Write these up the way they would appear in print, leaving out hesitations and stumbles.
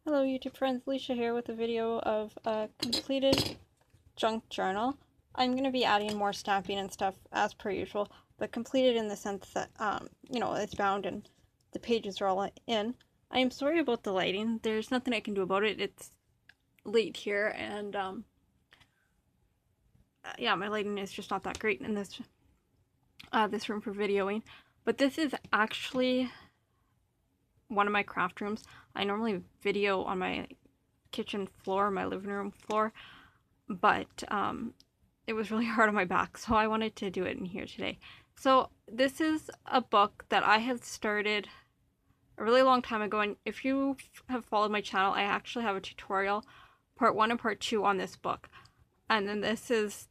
Hello YouTube friends, Leisha here with a video of a completed junk journal. I'm going to be adding more stamping and stuff as per usual, but completed in the sense that, it's bound and the pages are all in. I am sorry about the lighting. There's nothing I can do about it. It's late here and, yeah, my lighting is just not that great in this room for videoing. But this is actually one of my craft rooms. I normally video on my kitchen floor, my living room floor, but it was really hard on my back, so I wanted to do it in here today. So this is a book that I had started a really long time ago, and if you have followed my channel, I actually have a tutorial, part 1 and part 2 on this book. And then this is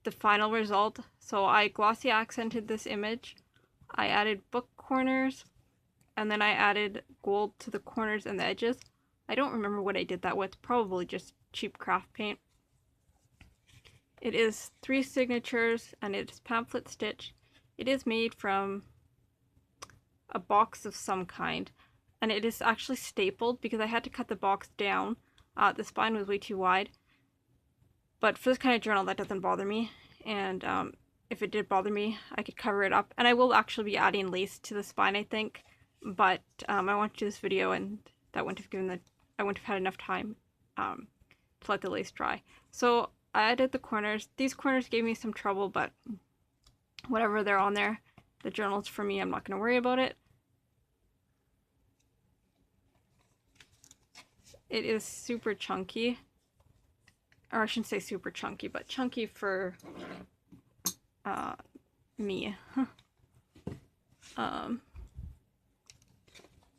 the final result. So I glossy accented this image, I added book corners, and then I added gold to the corners and the edges. I don't remember what I did that with, probably just cheap craft paint. It is 3 signatures and it is pamphlet stitch. It is made from a box of some kind, and it is actually stapled because I had to cut the box down. The spine was way too wide, but for this kind of journal that doesn't bother me, and if it did bother me I could cover it up, and I will actually be adding lace to the spine, I think, but I want to do this video and that wouldn't have I wouldn't have had enough time to let the lace dry. So I added the corners. These corners gave me some trouble, but whatever, they're on there. The journal's for me, I'm not going to worry about it. It is super chunky. Or I shouldn't say super chunky, but chunky for me.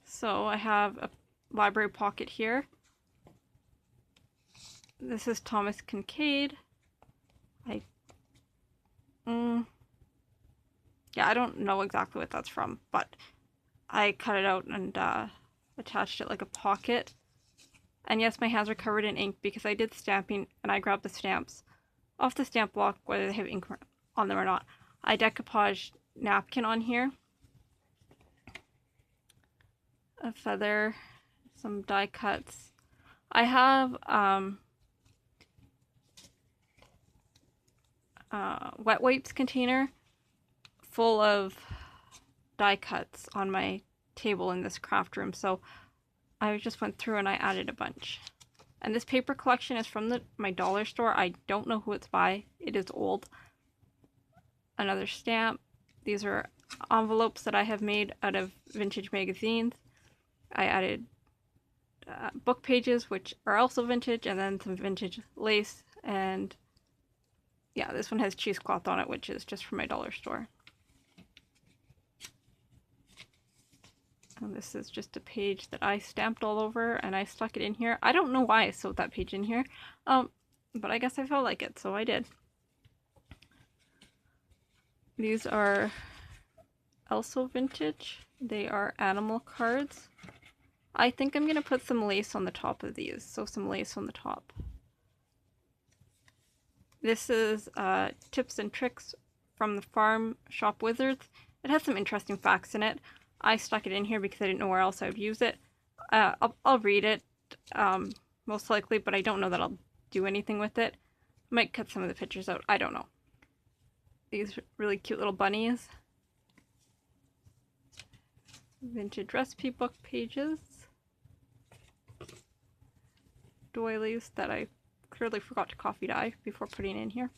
So I have a library pocket here. This is Thomas Kinkade. Yeah, I don't know exactly what that's from, but I cut it out and attached it like a pocket. And yes, my hands are covered in ink because I did stamping and I grabbed the stamps off the stamp block, whether they have ink on them or not. I decoupaged napkin on here, a feather, some die cuts. I have wet wipes container full of die cuts on my table in this craft room, so I just went through and I added a bunch. And this paper collection is from my dollar store. I don't know who it's by. It is old. Another stamp. These are envelopes that I have made out of vintage magazines. I added book pages, which are also vintage, and then some vintage lace. And yeah, this one has cheesecloth on it, which is just from my dollar store. And this is just a page that I stamped all over and I stuck it in here. I don't know why I sewed that page in here, but I guess I felt like it, so I did. These are also vintage. They are animal cards. I think I'm going to put some lace on the top of these, so some lace on the top. This is Tips and Tricks from the Farm Shop Wizards. It has some interesting facts in it. I stuck it in here because I didn't know where else I would use it. I'll read it, most likely, but I don't know that I'll do anything with it. I might cut some of the pictures out. I don't know. These really cute little bunnies. Vintage recipe book pages. Doilies that I clearly forgot to coffee dye before putting in here.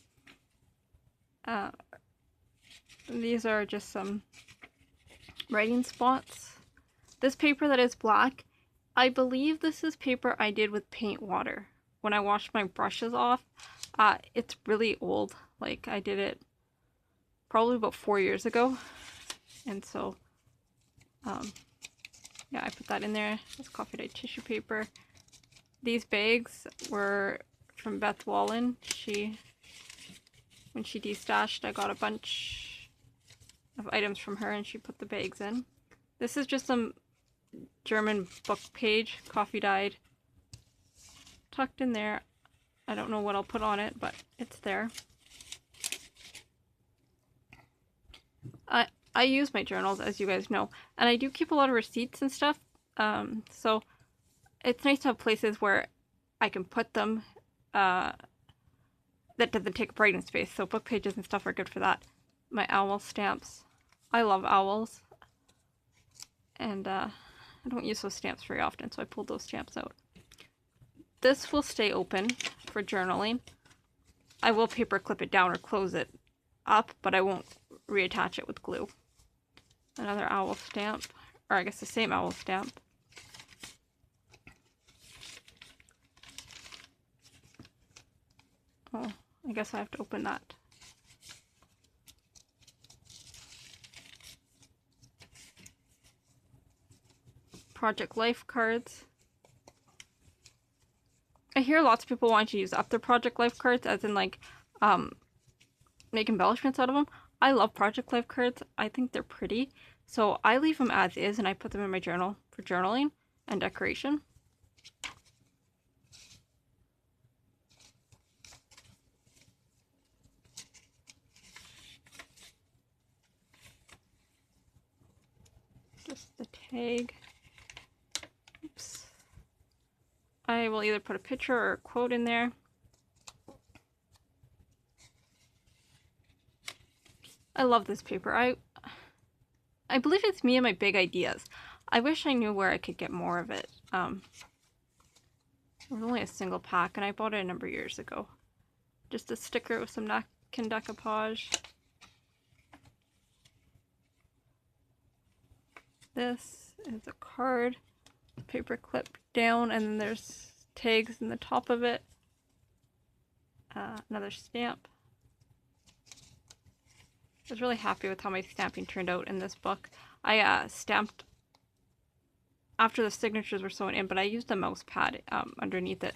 These are just some writing spots. This paper that is black, I believe this is paper I did with paint water when I washed my brushes off. It's really old. Like, I did it probably about 4 years ago, and so yeah, I put that in there. This coffee dye tissue paper. These bags were from Beth Wallen. When she destashed, I got a bunch of items from her and she put the bags in. This is just some German book page, coffee dyed, tucked in there. I don't know what I'll put on it, but it's there. I use my journals, as you guys know, and I do keep a lot of receipts and stuff, so it's nice to have places where I can put them that doesn't take up writing space. So book pages and stuff are good for that. My owl stamps. I love owls. And I don't use those stamps very often, so I pulled those stamps out. This will stay open for journaling. I will paper clip it down or close it up, but I won't reattach it with glue. Another owl stamp, or I guess the same owl stamp. Oh, I guess I have to open that. Project Life cards. I hear lots of people want to use up their Project Life cards, as in like make embellishments out of them. I love Project Life cards. I think they're pretty. So I leave them as is and I put them in my journal for journaling and decoration. Just the tag. Oops. I will either put a picture or a quote in there. I love this paper. I believe it's me and my big ideas. I wish I knew where I could get more of it. It was only a single pack and I bought it a number of years ago. Just a sticker with some napkin decoupage. This is a card, paper clip down, and then there's tags in the top of it. Another stamp. I was really happy with how my stamping turned out in this book. I stamped after the signatures were sewn in, but I used a mouse pad underneath it,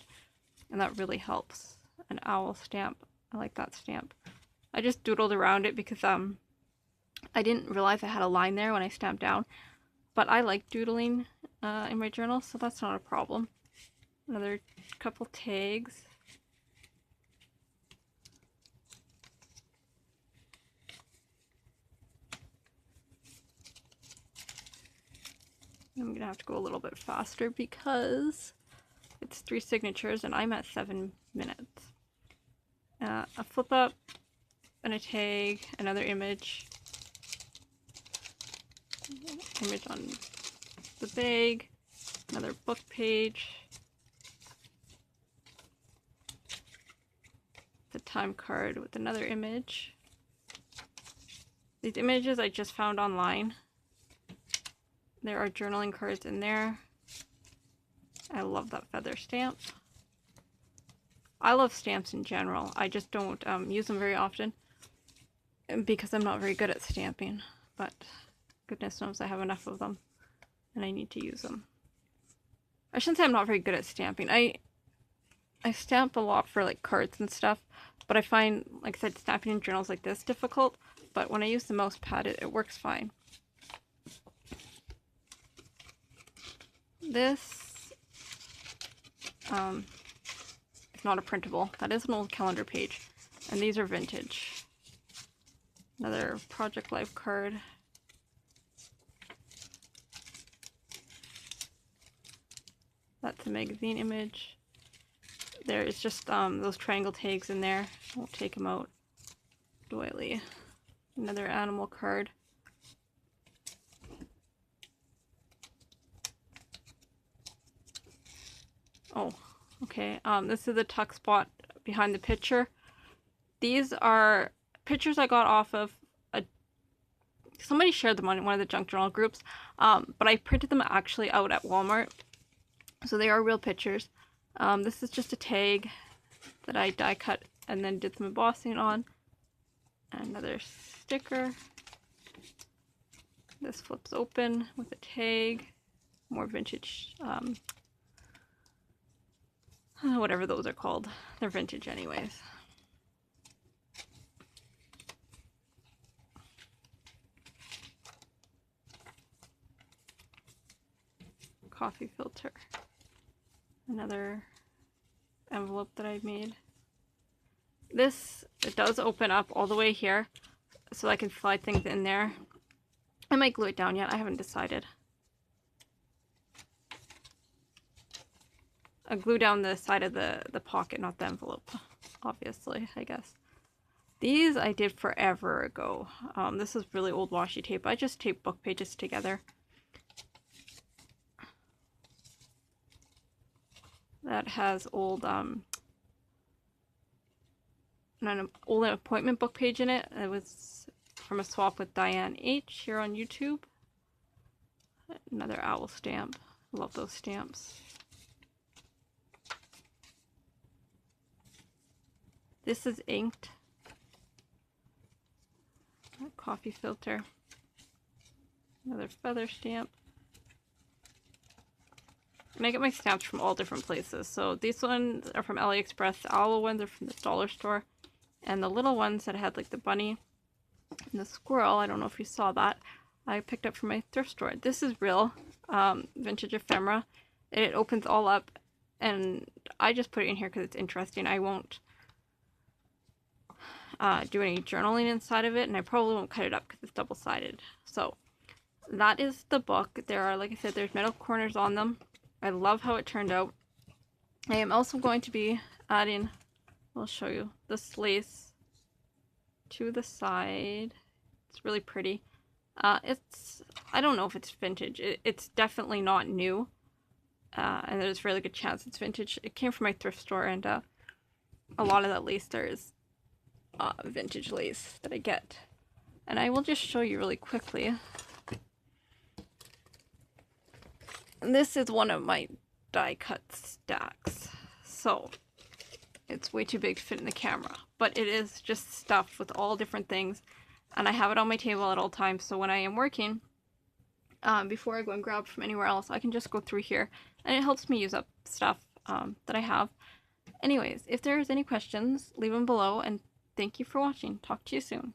and that really helps. An owl stamp. I like that stamp. I just doodled around it because I didn't realize I had a line there when I stamped down, but I like doodling in my journal, so that's not a problem. Another couple tags. I'm gonna have to go a little bit faster because it's 3 signatures and I'm at 7 minutes. A flip up and a tag, another image on the bag, another book page, the time card with another image. These images I just found online. There are journaling cards in there. I love that feather stamp. I love stamps in general. I just don't use them very often because I'm not very good at stamping, but goodness knows I have enough of them and I need to use them. I shouldn't say I'm not very good at stamping. I stamp a lot for like cards and stuff, but I find, like I said, stamping in journals like this difficult, but when I use the mouse pad, it works fine. This is not a printable. That is an old calendar page, and these are vintage. Another Project Life card. That's a magazine image. There is just those triangle tags in there. I won't take them out. Doily. Another animal card. Oh, okay. This is the tuck spot behind the picture. These are pictures I got off of somebody shared them on one of the junk journal groups, but I printed them actually out at Walmart, so they are real pictures. This is just a tag that I die cut and then did some embossing on. Another sticker. This flips open with a tag. More vintage, whatever those are called. They're vintage anyways. Coffee filter. Another envelope that I made. This, it does open up all the way here, so I can slide things in there. I might glue it down yet, I haven't decided. glue down the side of the pocket, not the envelope, obviously, I guess. These I did forever ago. This is really old washi tape. I just tape book pages together. That has old an old appointment book page in it. It was from a swap with Diane H here on YouTube. Another owl stamp. Love those stamps. This is inked. Coffee filter. Another feather stamp. And I get my stamps from all different places. So these ones are from AliExpress. The owl ones are from the dollar store. And the little ones that had like the bunny and the squirrel, I don't know if you saw that, I picked up from my thrift store. This is real vintage ephemera. It opens all up, and I just put it in here because it's interesting. I won't do any journaling inside of it, and I probably won't cut it up because it's double-sided. So that is the book. There are, like I said, there's metal corners on them. I love how it turned out. I am also going to be adding, I'll show you, this lace to the side. It's really pretty. I don't know if it's vintage. It's definitely not new. And there's a really good chance it's vintage. It came from my thrift store, and a lot of that lace there is vintage lace that I get. And I will just show you really quickly. And this is one of my die cut stacks. So it's way too big to fit in the camera, but it is just stuffed with all different things. And I have it on my table at all times, so when I am working, before I go and grab from anywhere else, I can just go through here, and it helps me use up stuff that I have. Anyways, if there's any questions, leave them below, and thank you for watching. Talk to you soon.